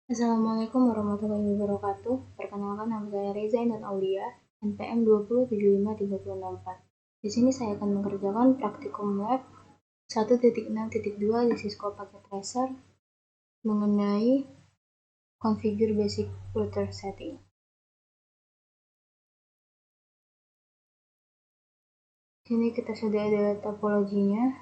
Assalamualaikum warahmatullahi wabarakatuh. Perkenalkan, nama saya Reza Intan Aulia, NPM 2075364. Di sini saya akan mengerjakan praktikum lab 1.6.2 di Cisco Packet Tracer mengenai configure basic router setting. Sini kita sudah ada topologinya,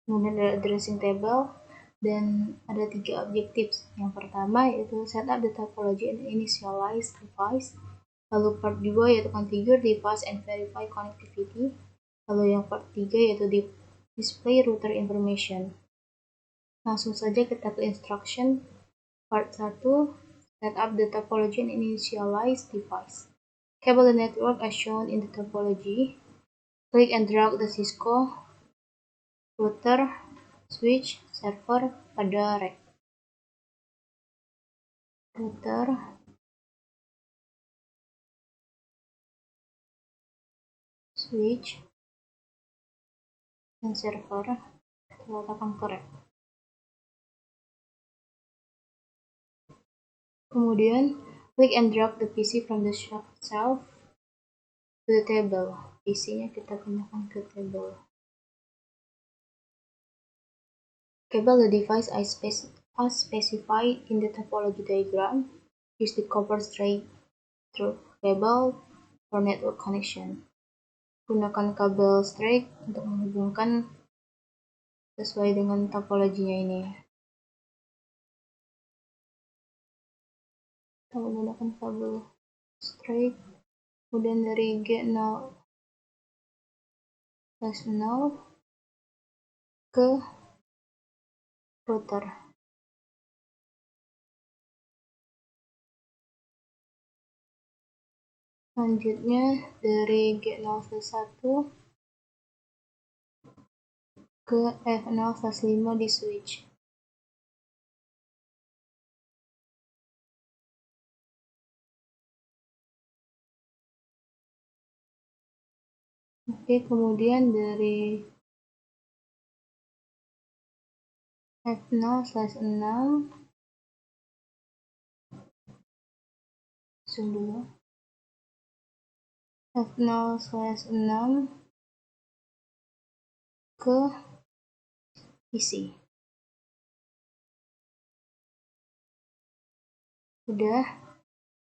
kemudian ada addressing table, dan ada 3 objektif. Yang pertama yaitu setup the topology and initialize device. Lalu part 2 yaitu configure device and verify connectivity. Lalu yang part 3 yaitu display router information. Langsung saja kita ke instruction. Part 1, setup the topology and initialize device. Cable the network as shown in the topology. Click and drag the Cisco router, switch, server pada rack. Router, switch, dan server kita letakkan ke rack. Kemudian click and drag the PC from the shelf to the table. PC-nya kita pindahkan ke table. Cable the device as specified in the topology diagram. Use the copper straight through cable for network connection. Gunakan kabel straight untuk menghubungkan sesuai dengan topologinya ini. Kita menggunakan kabel straight, kemudian dari G0/0 ke router. Selanjutnya dari G0/1 ke F0/5 di switch. Oke, kemudian dari F0/6 F0/6 ke PC. Udah,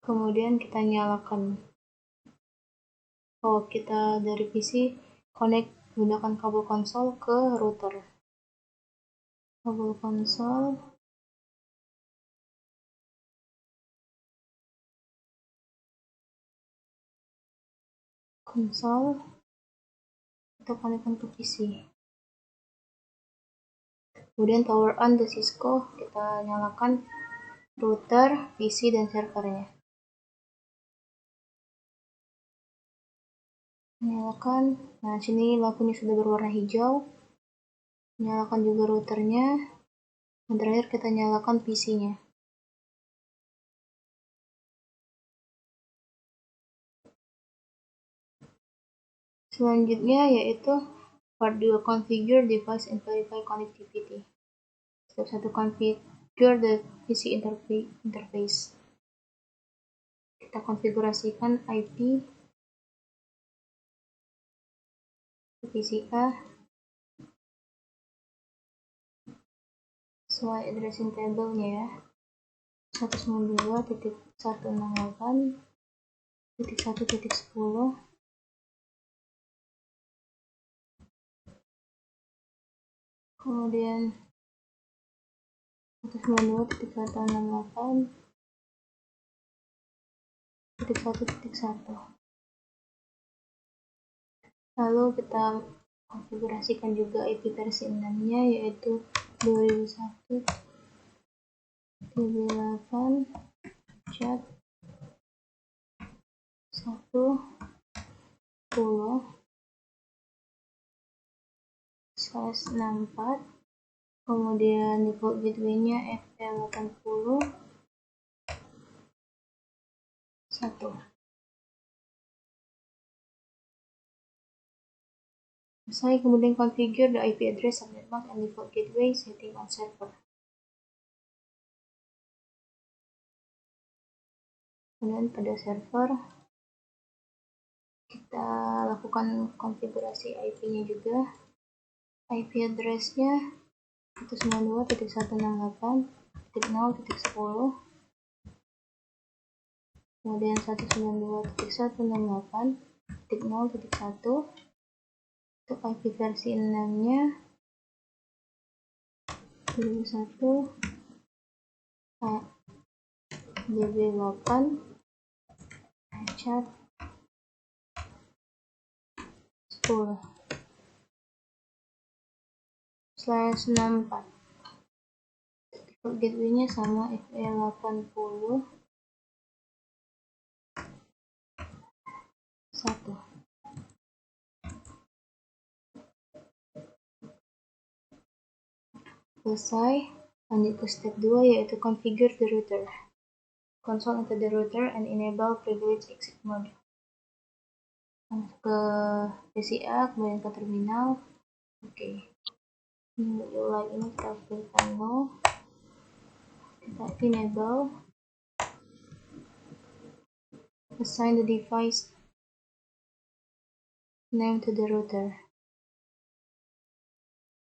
kemudian kita nyalakan. Kita dari PC connect gunakan kabel konsol ke router. Kabel konsol kita konekkan ke PC. Kemudian power on the Cisco, kita nyalakan router, PC, dan servernya. Nyalakan. Nah, sini lampunya sudah berwarna hijau. Nyalakan juga routernya. Dan terakhir kita nyalakan PC-nya. Selanjutnya yaitu part 2, configure device and verify connectivity. Step 1, configure the PC interface. Kita konfigurasikan IP PC A sesuai addressing table-nya ya. 192.168.1.10. Kemudian 192.168.1.1. Lalu kita konfigurasikan juga IP versi 6-nya yaitu 2001.3.8 chat 10/64, kemudian default gateway-nya FL80 1. Selesai, kemudian configure the IP address, subnet mask, and default gateway setting on server. Kemudian pada server kita lakukan konfigurasi IP-nya juga. IP address-nya 192.168.0.10, kemudian 192.168.0.1. Untuk IP versi 6-nya 2001 DB8 chat 10/64. Default gateway-nya sama FE80 1. Selesai, lanjut ke step 2 yaitu configure the router. Console into the router and enable privilege exit mode. Masuk ke PCA, kemudian ke terminal. Oke. UI ini kita pilihkan no. Kita enable. Assign the device name to the router.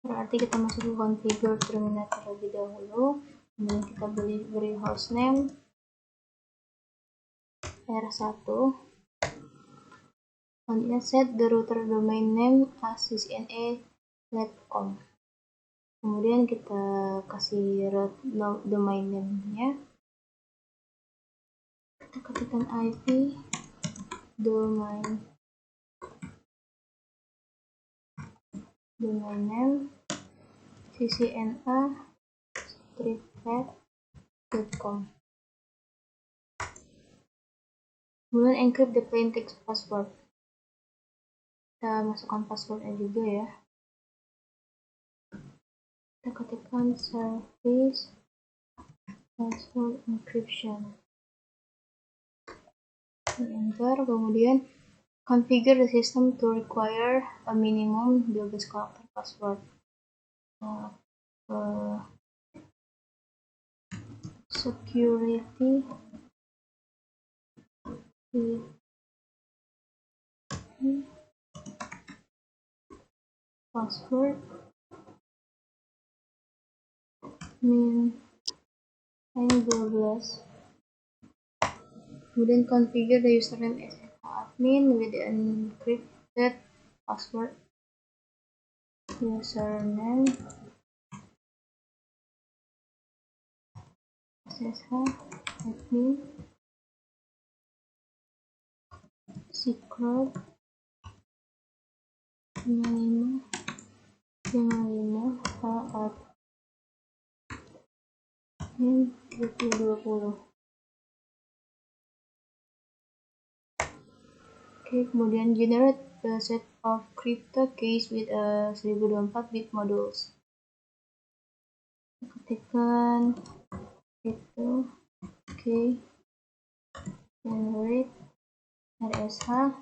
Berarti kita masuk ke configure terminal terlebih dahulu. Kemudian kita beri hostname R1. Selanjutnya set the router domain name as ccna.com. Kemudian kita kasih domain name-nya. Kita ketikkan IP domain name ccna.com. Kemudian encrypt the plain text password. Kita masukkan passwordnya juga ya. Kita ketikkan service password encryption. Enter. Kemudian configure the system to require a minimum 12 character password. Security password min 12. Kemudian configure the username as admin with the encrypted password. Username SSH admin secret 55 admin 2020. Oke, kemudian generate the set of crypto keys with a 1024 bit modules. Ketikkan itu generate RSH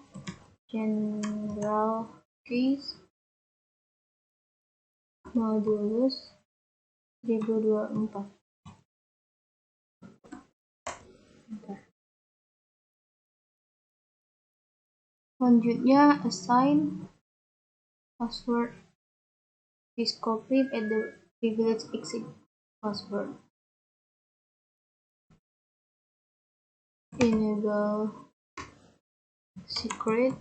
general keys modulus 1024. Selanjutnya assign password discovery at the privilege exit password. Enable secret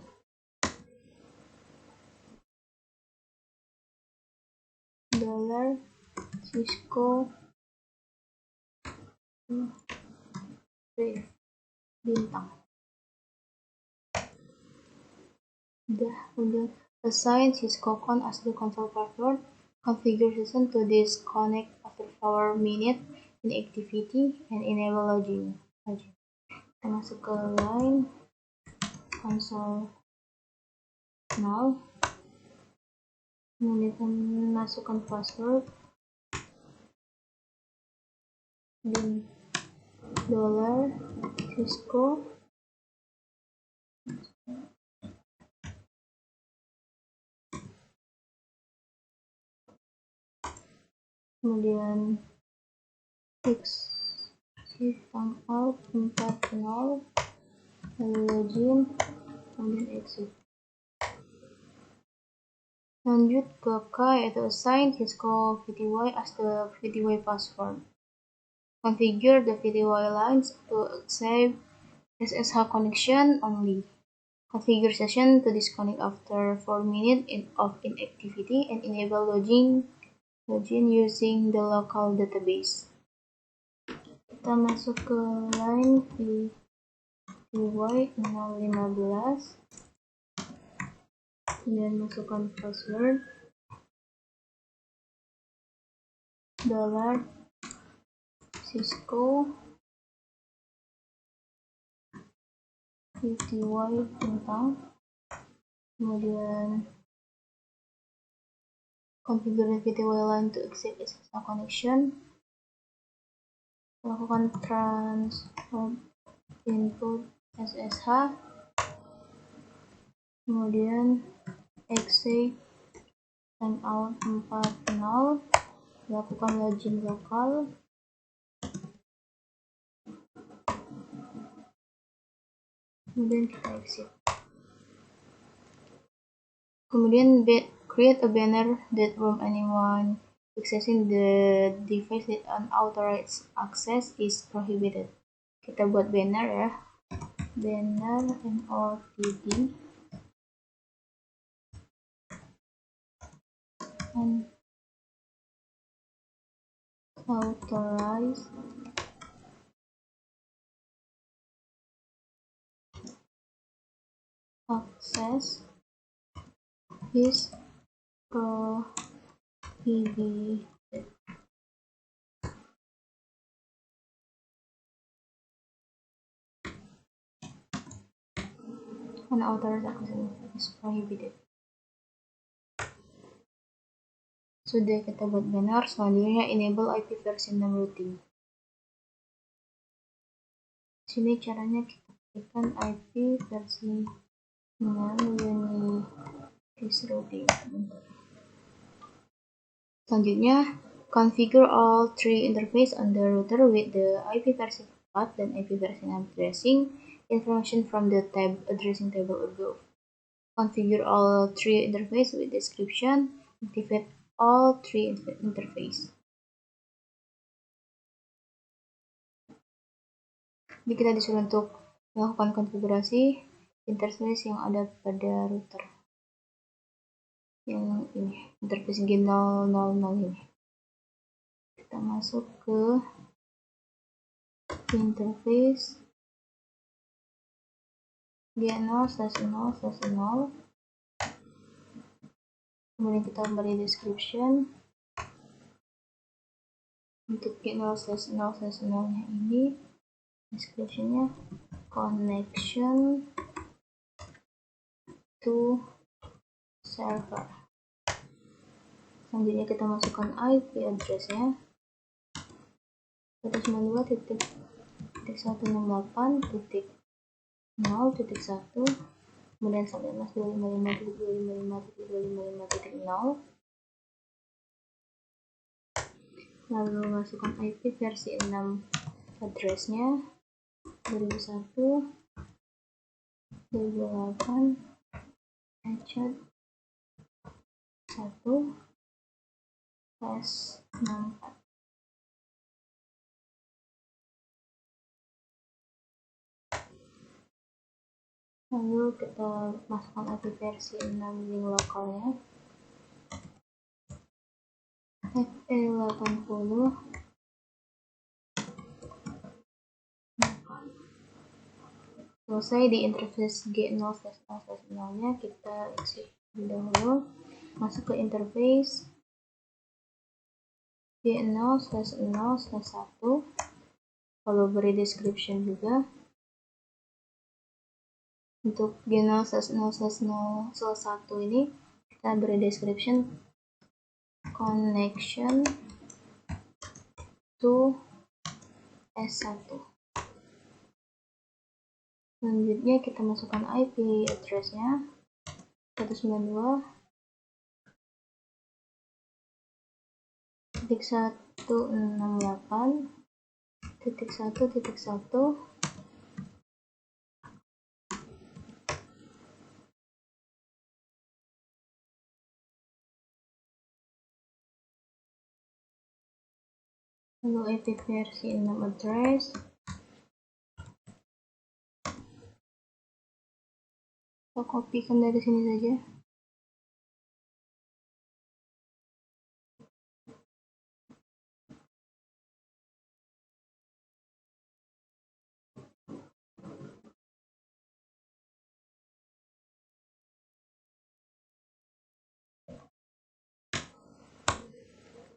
$Cisco bintang. Kemudian assign syscon as the console password. Configure system to disconnect after 4 minutes inactivity and enable login. Kita masuk ke line console now. Kemudian kita masukkan password dan $Cisco. Kemudian timeout 40, lalu login, kemudian exit. Lanjut ke K, yaitu assign Cisco VTY as the VTY password. Configure the VTY lines to accept SSH connection only. Configure session to disconnect after 4 minutes of inactivity and enable login using the local database. Kita masuk ke line VTY 015, kemudian masukkan password $Cisco VTY tentang, kemudian configure VTY line to accept SSH connection, lakukan transfer input SSH, kemudian exit timeout 40, lakukan login lokal, kemudian kita exit. Kemudian create a banner that from anyone accessing the device that unauthorized access is prohibited. Kita buat banner ya, banner NOTD unauthorized access is prohibited. Unauthorized access is prohibited. Sudah kita buat banner, selanjutnya enable IP version 6 routing. Sini caranya kita berikan IP versi 6 Unix routing. Selanjutnya, configure all three interface on the router with the IP versi 4 dan IP versi 6 addressing information from the tab addressing table above. Configure all three interface with description. Activate all three interface. Jadi kita disuruh untuk melakukan konfigurasi interface yang ada pada router. Yang ini, interface G000 ini. Kita masuk ke interface G0/0/0. Kemudian kita beri description. Untuk G0/0/0-nya ini, descriptionnya connection to server. Selanjutnya kita masukkan IP addressnya 192.168.0.1, kemudian 192.255.255.255.0, lalu masukkan IP versi 6 addressnya 2001 28 /1 /64. Lalu kita masukkan IP versi 6 link lokalnya FE80. Selesai di interface G0/0/0-nya, kita exit dahulu, masuk ke interface G0/0/1, lalu beri description juga. Untuk G0/0/0/1 ini kita beri description connection to S1. Selanjutnya kita masukkan IP addressnya 192.168.0.1, 1.1.1. Lalu IP versi 6 address. Kita kopikan dari sini saja.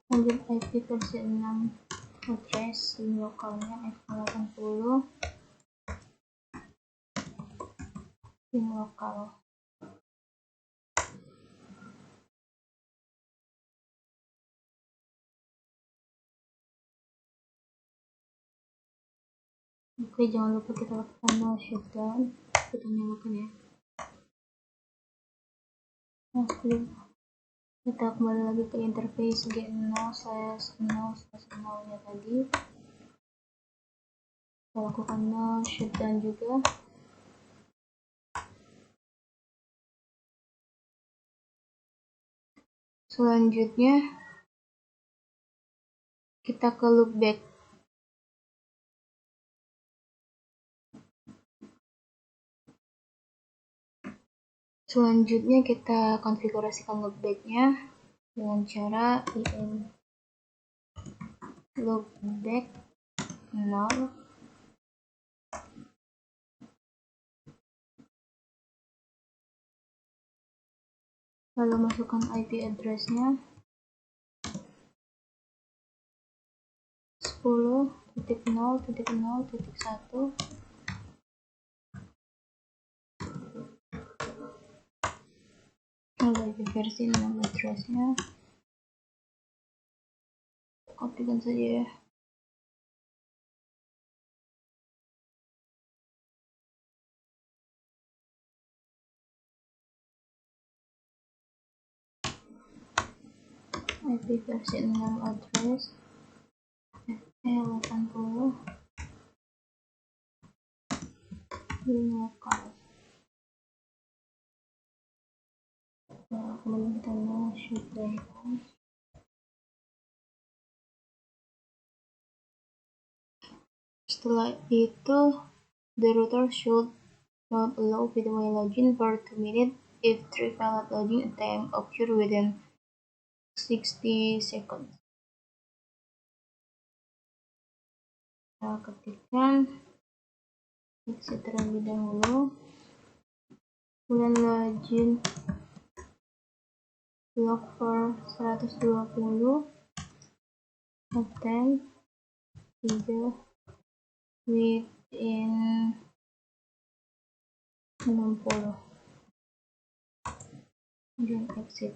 Lanjut IP versi 6 address lokalnya F80 pin lokal. Oke, jangan lupa kita lakukan no shutdown. Kita nyalakan ya. Nah, kita kembali lagi ke interface G0/0/0 nya tadi. Kita lakukan no shutdown juga. Selanjutnya kita ke loopback. Selanjutnya kita konfigurasikan loopback-nya dengan cara im loopback 0. Lalu masukkan IP address-nya 10.0.0.1. Lalu IP versi 6 address-nya. Kopikan saja ya. IP versi 6 address F80 pin lokal. Nah, kemudian kita mau shutdown. Setelah itu, the router should not allow PWA login for 2 minutes if 3 valid login attempts occur within 60 seconds. Kita ketikkan exit terlebih dahulu, kemudian login block for 120 attempt 3 within 60, kemudian exit.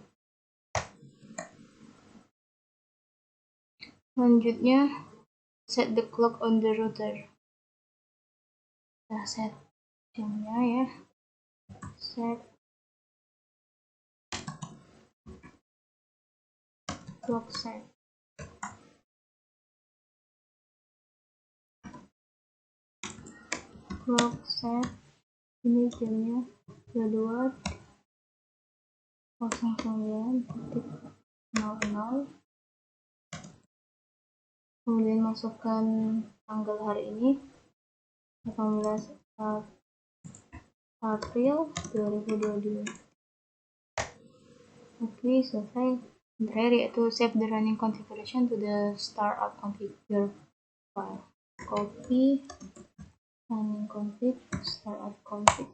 Selanjutnya set the clock on the router. Kita set jamnya ya. Set clock set. Clock set. Ini jamnya 22.09.00. Kemudian masukkan tanggal hari ini 18 April 2022. Oke, selesai. Terakhir yaitu save the running configuration to the startup configure file. Copy running config, startup config.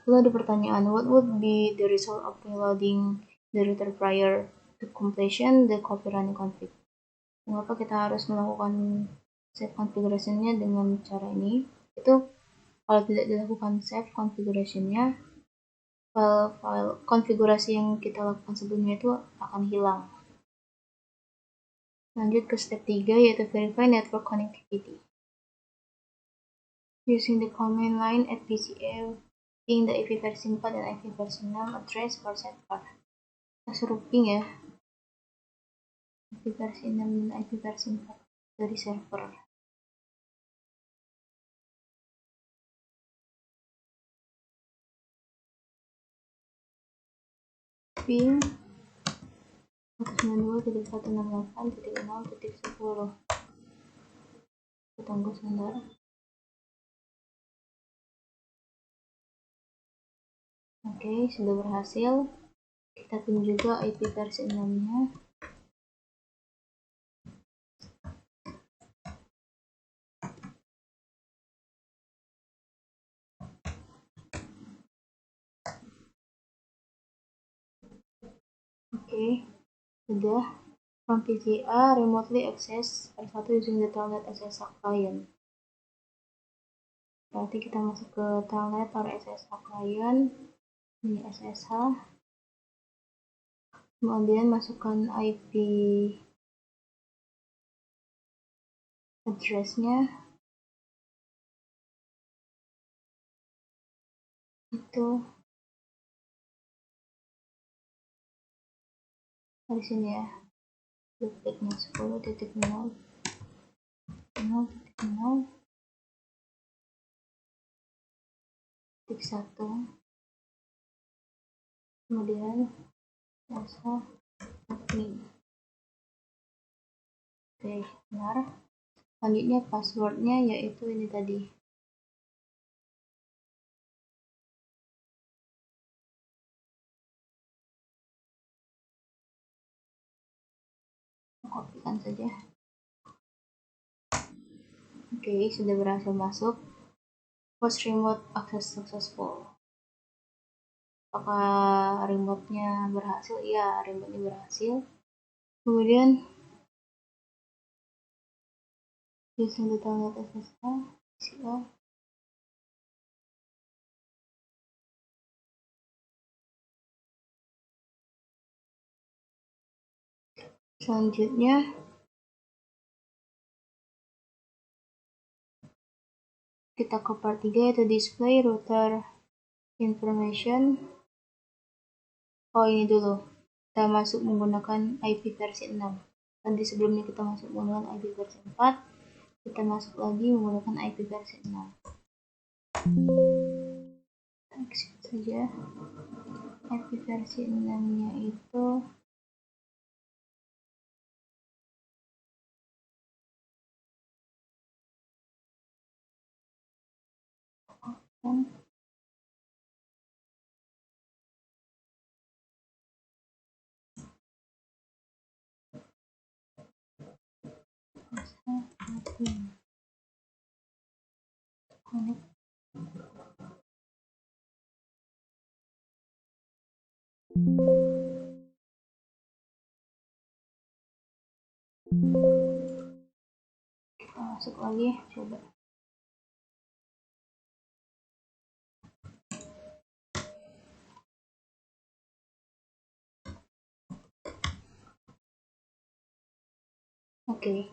Lalu ada pertanyaan, what would be the result of reloading the router prior to completion the copy running config? Mengapa kita harus melakukan save configuration-nya dengan cara ini? Itu kalau tidak dilakukan save configuration-nya, file konfigurasi yang kita lakukan sebelumnya itu akan hilang. Lanjut ke step 3, yaitu verify network connectivity. Using the command line at PCA, ping the IP versi 4 dan IP versi 6 address for set card. Kita suruh ping ya, IP versi 6 dan IP versi 4. dari server. Ping 192.168.0.10. Kita tunggu sebentar. Oke, sudah berhasil. Kita pin juga IP versi 6-nya. Oke, sudah. From PCA remotely access R1 using the telnet SSH client. Berarti kita masuk ke telnet or SSH client, ini SSH, kemudian masukkan IP address-nya, itu dari sini ya, loopback-nya 10.0 0.0.1, kemudian jasa admin. Oke, benar. Selanjutnya passwordnya yaitu ini tadi. Kopikan saja. Oke, sudah berhasil masuk. Post remote access successful. Apakah remote-nya berhasil? Ya, remote-nya berhasil. Kemudian using the telnet SSH, PCA. Selanjutnya kita ke part 3 yaitu display router information. Oh, ini dulu. Kita masuk menggunakan IP versi 6. Tadi sebelumnya kita masuk menggunakan IP versi 4. Kita masuk lagi menggunakan IP versi 6. Exit saja. IP versi 6-nya itu connect. Kita masuk lagi, coba. Oke,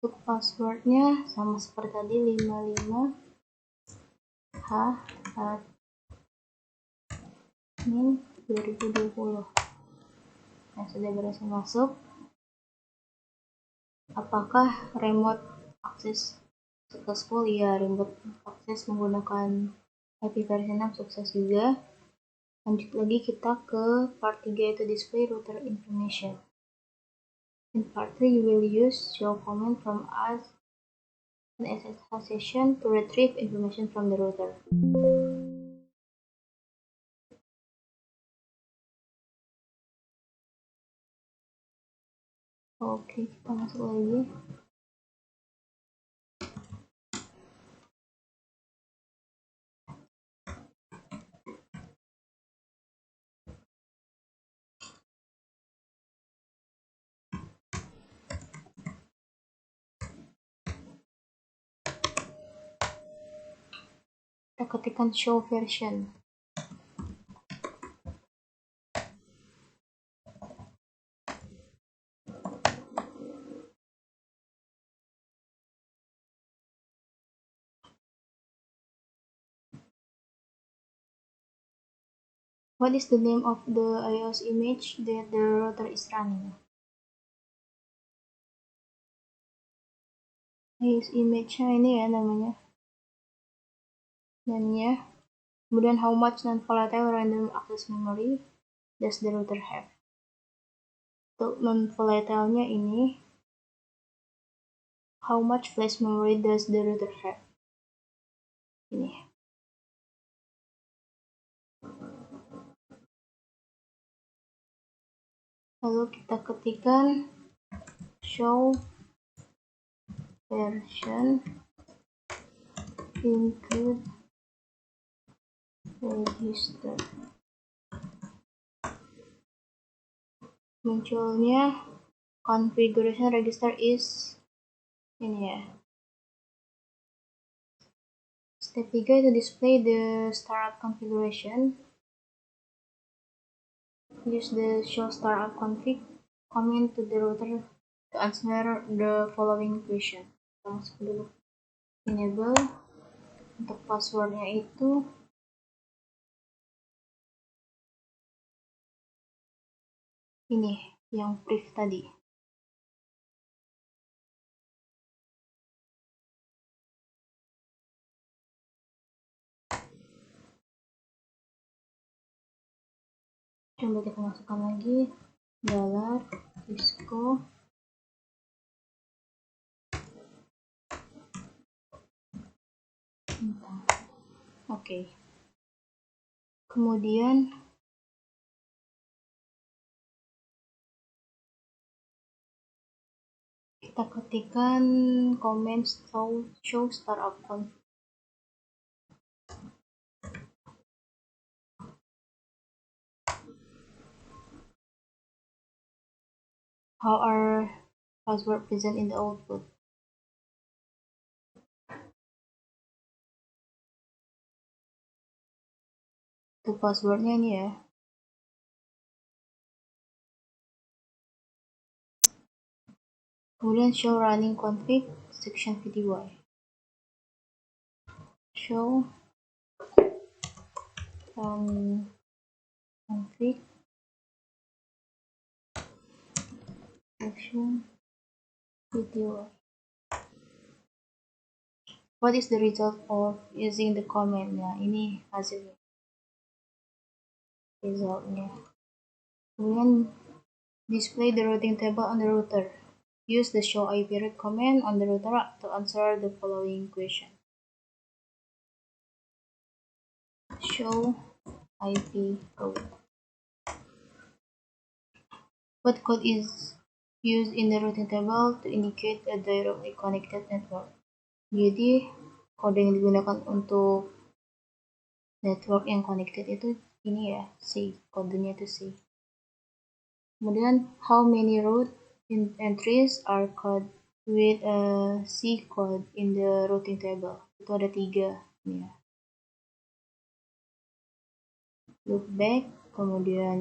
untuk passwordnya sama seperti tadi 55 H admin 2020. Nah, sudah berhasil masuk. Apakah remote access successful? Ya, remote access menggunakan IP versi 6 sukses juga. Lanjut lagi kita ke part 3 yaitu display router information. In part 3 you will use show command from us an SSH session to retrieve information from the router. Oke, kita masuk lagi. Kita ketikkan show version. What is the name of the iOS image that the router is running? image-nya ini ya namanya. Kemudian how much non-volatile random access memory does the router have? Untuk non-volatile-nya ini, how much flash memory does the router have? Ini. Lalu kita ketikkan show version include register. Munculnya configuration register is ini ya. Step 3 itu display the startup configuration. Use the show startup config command to the router to answer the following question. Kita masuk dulu. Enable. Untuk passwordnya itu ini yang brief tadi. Coba kita masukkan lagi $Cisco Oke. Kemudian kita ketikkan comment show startup config. How are password present in the output? Itu passwordnya ini ya. Kemudian show running config section VDY. Show running config section VDY. What is the result of using the command? Nah, ini hasilnya. Resultnya. Kemudian display the routing table on the router. Use the show IP route command on the router to answer the following question. Show IP route. What code is used in the routing table to indicate a directly connected network? Jadi kode yang digunakan untuk network yang connected itu ini ya, C. Kodenya itu C. Kemudian how many route entries are coded with a C code in the routing table? Itu ada 3 ya. Loop back, kemudian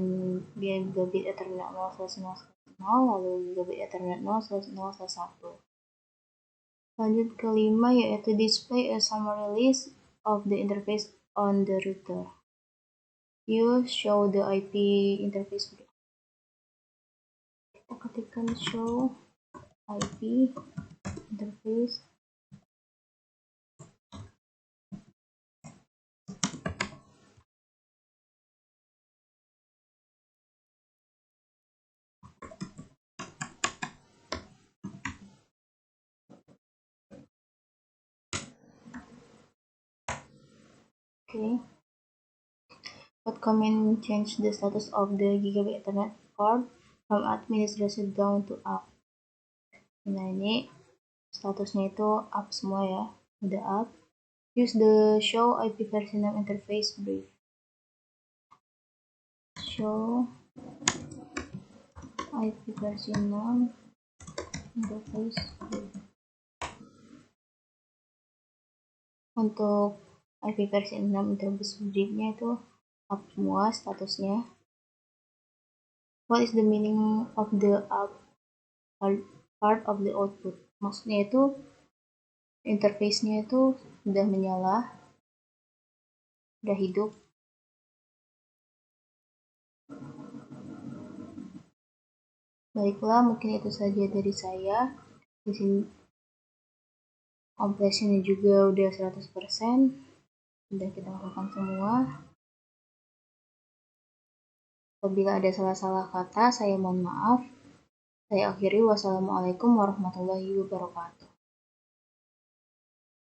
dia gigabit Ethernet 0/0/0, lalu gigabit Ethernet 0/0/1. Lanjut ke 5 yaitu display a summary list of the interface on the router. Use show the IP interface. Kita ketikkan show IP interface. Okay. What command change the status of the gigabit Ethernet card from administrator down to up? Nah, ini statusnya itu up semua ya, udah up. Use the show IP version name interface brief. Show IP version name interface brief. Untuk IP version 6 interface briefnya itu up semua statusnya. What is the meaning of the up part of the output? Maksudnya itu interface-nya itu sudah menyala, sudah hidup. Baiklah, mungkin itu saja dari saya. Di sini Operasinya juga udah 100%. Sudah kita lakukan semua. Apabila ada salah-salah kata, saya mohon maaf. Saya akhiri. Wassalamualaikum warahmatullahi wabarakatuh.